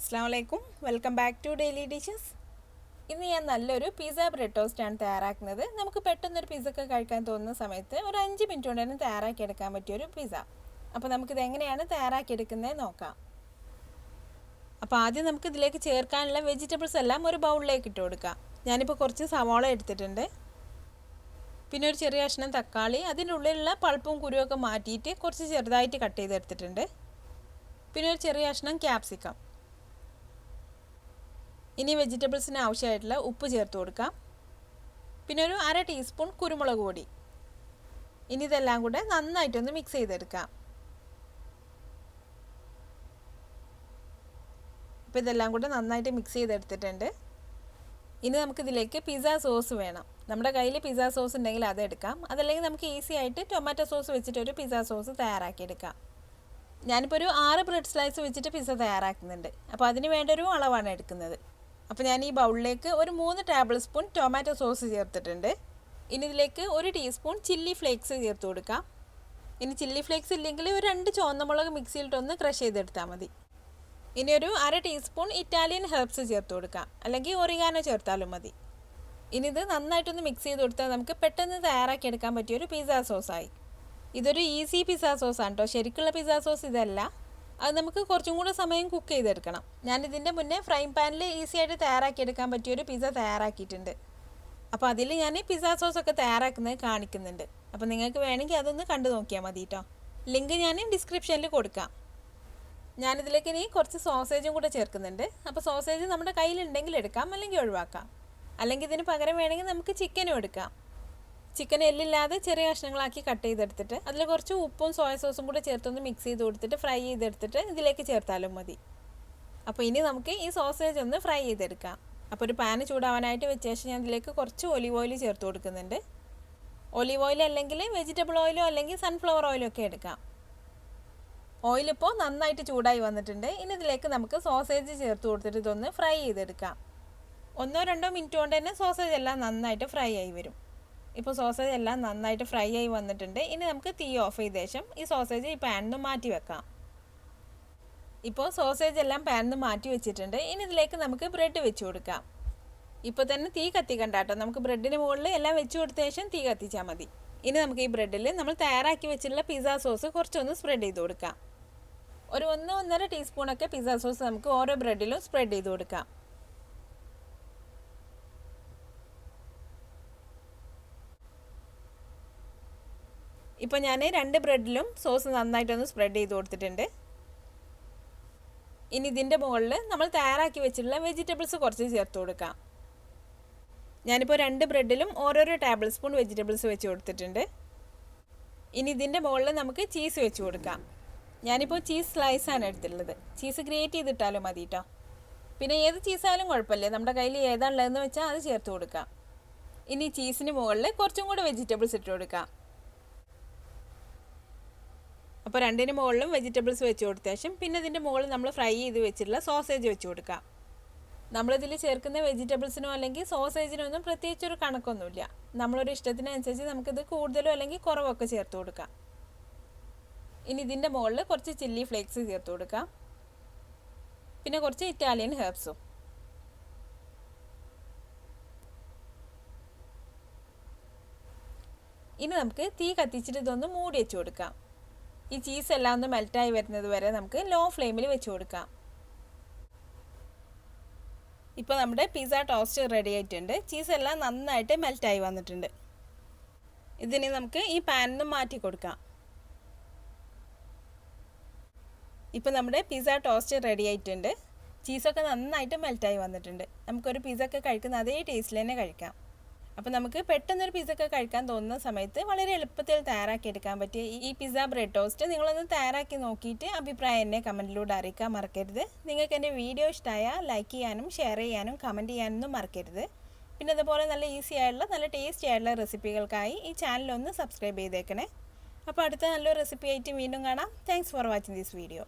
അസ്സലാമലൈക്കും welcome back to daily dishes. ഇന്ന് ഞാൻ നല്ലൊരു പിസ്സ ബ്രെഡ് ടോസ്റ്റാണ് തയ്യാറാക്കുന്നത്. നമുക്ക് പെട്ടെന്നൊരു പിസ്സ ഒക്കെ കഴിക്കാൻ തോന്നുന്ന സമയത്ത് ഒരു 5 മിനിറ്റ് കൊണ്ട് തന്നെ തയ്യാറാക്കിയെടുക്കാൻ പറ്റിയൊരു പിസ്സ. അപ്പോൾ നമുക്കിത് എങ്ങനെയാണ് തയ്യാറാക്കിയെടുക്കുന്നത് നോക്കാം. അപ്പോൾ ആദ്യം നമുക്ക് ഇതിലേക്ക് ചേർക്കാനുള്ള വെജിറ്റബിൾസ് എല്ലാം ഒരു ബൗളിലേക്ക് ഇട്ട് കൊടുക്കാം. ഞാനിപ്പോൾ കുറച്ച് സവാള എടുത്തിട്ടുണ്ട്, പിന്നെ ഒരു ചെറിയ കഷ്ണം തക്കാളി, അതിൻ്റെ ഉള്ളിലുള്ള പൾപ്പും കുരുവൊക്കെ മാറ്റിയിട്ട് കുറച്ച് ചെറുതായിട്ട് കട്ട് ചെയ്തെടുത്തിട്ടുണ്ട്, പിന്നെ ഒരു ചെറിയ കഷ്ണം ക്യാപ്സിക്കം. ഇനി വെജിറ്റബിൾസിന് ആവശ്യമായിട്ടുള്ള ഉപ്പ് ചേർത്ത് കൊടുക്കാം, പിന്നെ ഒരു 1/2 ടീസ്പൂൺ കുരുമുളക് പൊടി. ഇനി ഇതെല്ലാം കൂടെ നന്നായിട്ടൊന്ന് മിക്സ് ചെയ്തെടുക്കാം. അപ്പോൾ ഇതെല്ലാം കൂടെ നന്നായിട്ട് മിക്സ് ചെയ്തെടുത്തിട്ടുണ്ട്. ഇനി നമുക്കിതിലേക്ക് പിസ്സ സോസ് വേണം. നമ്മുടെ കയ്യിൽ പിസ്സ സോസ് ഉണ്ടെങ്കിൽ അതെടുക്കാം, അതല്ലെങ്കിൽ നമുക്ക് ഈസി ആയിട്ട് ടൊമാറ്റോ സോസ് വെച്ചിട്ടൊരു പിസ്സ സോസ് തയ്യാറാക്കിയെടുക്കാം. ഞാനിപ്പോൾ ഒരു 6 ബ്രെഡ് സ്ലൈസ് വെച്ചിട്ട് പിസ്സ തയ്യാറാക്കുന്നുണ്ട്. അപ്പോൾ അതിന് വേണ്ട ഒരു അളവാണ് എടുക്കുന്നത്. അപ്പോൾ ഞാൻ ഈ ബൗളിലേക്ക് ഒരു 3 ടേബിൾ സ്പൂൺ ടൊമാറ്റോ സോസ് ചേർത്തിട്ടുണ്ട്. ഇനി ഇതിലേക്ക് 1 ടീസ്പൂൺ ചില്ലി ഫ്ലേക്സ് ചേർത്ത് കൊടുക്കാം. ഇനി ചില്ലി ഫ്ലേക്സ് ഇല്ലെങ്കിൽ ഒരു 2 ചുവന്ന മുളക് മിക്സിയിലിട്ടൊന്ന് ക്രഷ് ചെയ്തെടുത്താൽ മതി. ഇനി ഒരു 1/2 ടീസ്പൂൺ ഇറ്റാലിയൻ ഹെർബ്സ് ചേർത്ത് കൊടുക്കാം, അല്ലെങ്കിൽ ഒറിഗാനോ ചേർത്താലും മതി. ഇനി ഇത് നന്നായിട്ടൊന്ന് മിക്സ് ചെയ്ത് കൊടുത്താൽ നമുക്ക് പെട്ടെന്ന് തയ്യാറാക്കിയെടുക്കാൻ പറ്റിയൊരു പിസ്സ സോസായി. ഇതൊരു ഈസി പിസ്സ സോസാണ് കേട്ടോ, ശരിക്കുള്ള പിസ്സ സോസ് ഇതല്ല. അത് നമുക്ക് കുറച്ചും കൂടെ സമയം കുക്ക് ചെയ്തെടുക്കണം. ഞാനിതിൻ്റെ മുന്നേ ഫ്രൈ പാനിൽ ഈസി ആയിട്ട് തയ്യാറാക്കിയെടുക്കാൻ പറ്റിയൊരു പിസ്സ തയ്യാറാക്കിയിട്ടുണ്ട്. അപ്പോൾ അതിൽ ഞാൻ പിസ്സ സോസൊക്കെ തയ്യാറാക്കുന്നത് കാണിക്കുന്നുണ്ട്. അപ്പോൾ നിങ്ങൾക്ക് വേണമെങ്കിൽ അതൊന്ന് കണ്ടു നോക്കിയാൽ മതി കേട്ടോ. ലിങ്ക് ഞാൻ ഡിസ്ക്രിപ്ഷനിൽ കൊടുക്കാം. ഞാനിതിലേക്ക് ഇനി കുറച്ച് സോസേജും കൂടെ ചേർക്കുന്നുണ്ട്. അപ്പോൾ സോസേജ് നമ്മുടെ കയ്യിലുണ്ടെങ്കിൽ എടുക്കാം, അല്ലെങ്കിൽ ഒഴിവാക്കാം. അല്ലെങ്കിൽ ഇതിന് പകരം വേണമെങ്കിൽ നമുക്ക് ചിക്കനും എടുക്കാം. ചിക്കൻ എല്ലില്ലാതെ ചെറിയ കഷ്ണങ്ങളാക്കി കട്ട് ചെയ്തെടുത്തിട്ട് അതിൽ കുറച്ച് ഉപ്പും സോയ സോസും കൂടെ ചേർത്തൊന്ന് മിക്സ് ചെയ്ത് കൊടുത്തിട്ട് ഫ്രൈ ചെയ്തെടുത്തിട്ട് ഇതിലേക്ക് ചേർത്താലും മതി. അപ്പോൾ ഇനി നമുക്ക് ഈ സോസേജ് ഒന്ന് ഫ്രൈ ചെയ്തെടുക്കാം. അപ്പോൾ ഒരു പാന് ചൂടാവാനായിട്ട് വെച്ച ശേഷം ഞാൻ ഇതിലേക്ക് കുറച്ച് ഒലിവ് ഓയിൽ ചേർത്ത് കൊടുക്കുന്നുണ്ട്. ഒലിവ് ഓയിൽ അല്ലെങ്കിൽ വെജിറ്റബിൾ ഓയിലോ അല്ലെങ്കിൽ സൺഫ്ലവർ ഓയിലോ ഒക്കെ എടുക്കാം. ഓയിലിപ്പോൾ നന്നായിട്ട് ചൂടായി വന്നിട്ടുണ്ട്. ഇനി ഇതിലേക്ക് നമുക്ക് സോസേജ് ചേർത്ത് കൊടുത്തിട്ട് ഇതൊന്ന് ഫ്രൈ ചെയ്തെടുക്കാം. 1-2 മിനിറ്റ് കൊണ്ട് തന്നെ സോസേജ് എല്ലാം നന്നായിട്ട് ഫ്രൈ ആയി വരും. ഇപ്പോൾ സോസേജ് എല്ലാം നന്നായിട്ട് ഫ്രൈ ആയി വന്നിട്ടുണ്ട്. ഇനി നമുക്ക് തീ ഓഫ് ചെയ്ത ശേഷം ഈ സോസേജ് ഈ പാനിൽ നിന്ന് മാറ്റി വെക്കാം. ഇപ്പോൾ സോസേജ് എല്ലാം പാനിൽ നിന്ന് മാറ്റി വെച്ചിട്ടുണ്ട്. ഇനി ഇതിലേക്ക് നമുക്ക് ബ്രെഡ് വെച്ച് കൊടുക്കാം. ഇപ്പോൾ തന്നെ തീ കത്തിക്കണ്ട കേട്ടോ, നമുക്ക് ബ്രെഡിന് മുകളിൽ എല്ലാം വെച്ച് കൊടുത്ത ശേഷം തീ കത്തിച്ചാൽ മതി. ഇനി നമുക്ക് ഈ ബ്രെഡിൽ നമ്മൾ തയ്യാറാക്കി വെച്ചിട്ടുള്ള പിസ്സ സോസ് കുറച്ചൊന്ന് സ്പ്രെഡ് ചെയ്ത് കൊടുക്കാം. ഒരു 1-1.5 ടീസ്പൂണൊക്കെ പിസ്സ സോസ് നമുക്ക് ഓരോ ബ്രെഡിലും സ്പ്രെഡ് ചെയ്ത് കൊടുക്കാം. ഇപ്പോൾ ഞാൻ 2 ബ്രെഡിലും സോസ് നന്നായിട്ടൊന്ന് സ്പ്രെഡ് ചെയ്ത് കൊടുത്തിട്ടുണ്ട്. ഇനി ഇതിൻ്റെ മുകളിൽ നമ്മൾ തയ്യാറാക്കി വെച്ചിട്ടുള്ള വെജിറ്റബിൾസ് കുറച്ച് ചേർത്ത് കൊടുക്കാം. ഞാനിപ്പോൾ 2 ബ്രെഡിലും ഓരോരോ ടേബിൾ സ്പൂൺ വെജിറ്റബിൾസ് വെച്ച് കൊടുത്തിട്ടുണ്ട്. ഇനി ഇതിൻ്റെ മുകളിൽ നമുക്ക് ചീസ് വെച്ച് കൊടുക്കാം. ഞാനിപ്പോൾ ചീസ് സ്ലൈസാണ് എടുത്തിട്ടുള്ളത്. ചീസ് ഗ്രേറ്റ് ചെയ്തിട്ടാലും മതി കേട്ടോ. പിന്നെ ഏത് ചീസായാലും കുഴപ്പമില്ല, നമ്മുടെ കയ്യിൽ ഏതാണുള്ളതെന്ന് വെച്ചാൽ അത് ചേർത്ത് കൊടുക്കാം. ഇനി ചീസിന് മുകളിൽ കുറച്ചും കൂടെ വെജിറ്റബിൾസ് ഇട്ട് കൊടുക്കാം. അപ്പോൾ 2ന് മുകളിലും വെജിറ്റബിൾസ് വെച്ച് കൊടുത്ത ശേഷം പിന്നെ ഇതിൻ്റെ മുകളിൽ നമ്മൾ ഫ്രൈ ചെയ്ത് വെച്ചിട്ടുള്ള സോസേജ് വെച്ച് കൊടുക്കാം. നമ്മളിതിൽ ചേർക്കുന്ന വെജിറ്റബിൾസിനോ അല്ലെങ്കിൽ സോസേജിനോ ഒന്നും പ്രത്യേകിച്ചൊരു കണക്കൊന്നുമില്ല. നമ്മളൊരു ഇഷ്ടത്തിനനുസരിച്ച് നമുക്കിത് കൂടുതലോ അല്ലെങ്കിൽ കുറവൊക്കെ ചേർത്ത് കൊടുക്കാം. ഇനി ഇതിൻ്റെ മുകളിൽ കുറച്ച് ചില്ലി ഫ്ലേക്സ് ചേർത്ത് കൊടുക്കാം, പിന്നെ കുറച്ച് ഇറ്റാലിയൻ ഹെർബ്സും. ഇനി നമുക്ക് തീ കത്തിച്ചിട്ട് ഇതൊന്ന് മൂടി വെച്ച് കൊടുക്കാം. ഈ ചീസ് എല്ലാം ഒന്ന് മെൽറ്റായി വരുന്നത് വരെ നമുക്ക് ലോ ഫ്ലെയിമിൽ വെച്ച് കൊടുക്കാം. ഇപ്പോൾ നമ്മുടെ പിസ്സ ടോസ്റ്റ് റെഡി ആയിട്ടുണ്ട്. ചീസ് എല്ലാം നന്നായിട്ട് മെൽറ്റായി വന്നിട്ടുണ്ട്. ഇതിന് നമുക്ക് ഈ പാനിൽ നിന്ന് മാറ്റി കൊടുക്കാം. ഇപ്പോൾ നമ്മുടെ പിസ്സ ടോസ്റ്റ് റെഡി ആയിട്ടുണ്ട്. ചീസൊക്കെ നന്നായിട്ട് മെൽറ്റായി വന്നിട്ടുണ്ട്. നമുക്കൊരു പിസ്സ ഒക്കെ കഴിക്കുന്ന അതേ ടേസ്റ്റിൽ തന്നെ കഴിക്കാം. അപ്പോൾ നമുക്ക് പെട്ടെന്നൊരു പിസ്സ ഒക്കെ കഴിക്കാൻ തോന്നുന്ന സമയത്ത് വളരെ എളുപ്പത്തിൽ തയ്യാറാക്കിയെടുക്കാൻ പറ്റിയ ഈ പിസ്സ ബ്രെഡ് ടോസ്റ്റ് നിങ്ങളൊന്ന് തയ്യാറാക്കി നോക്കിയിട്ട് അഭിപ്രായം എന്നെ കമൻറ്റിലൂടെ അറിയിക്കാൻ മറക്കരുത്. നിങ്ങൾക്ക് എൻ്റെ വീഡിയോ ഇഷ്ടമായാൽ ലൈക്ക് ചെയ്യാനും ഷെയർ ചെയ്യാനും കമൻറ്റ് ചെയ്യാനൊന്നും മറക്കരുത്. പിന്നെ അതുപോലെ നല്ല ഈസി ആയിട്ടുള്ള നല്ല ടേസ്റ്റി ആയിട്ടുള്ള റെസിപ്പികൾക്കായി ഈ ചാനലൊന്ന് സബ്സ്ക്രൈബ് ചെയ്തേക്കണേ. അപ്പോൾ അടുത്ത നല്ലൊരു റെസിപ്പി ആയിട്ട് വീണ്ടും കാണാം. Thanks for watching this video.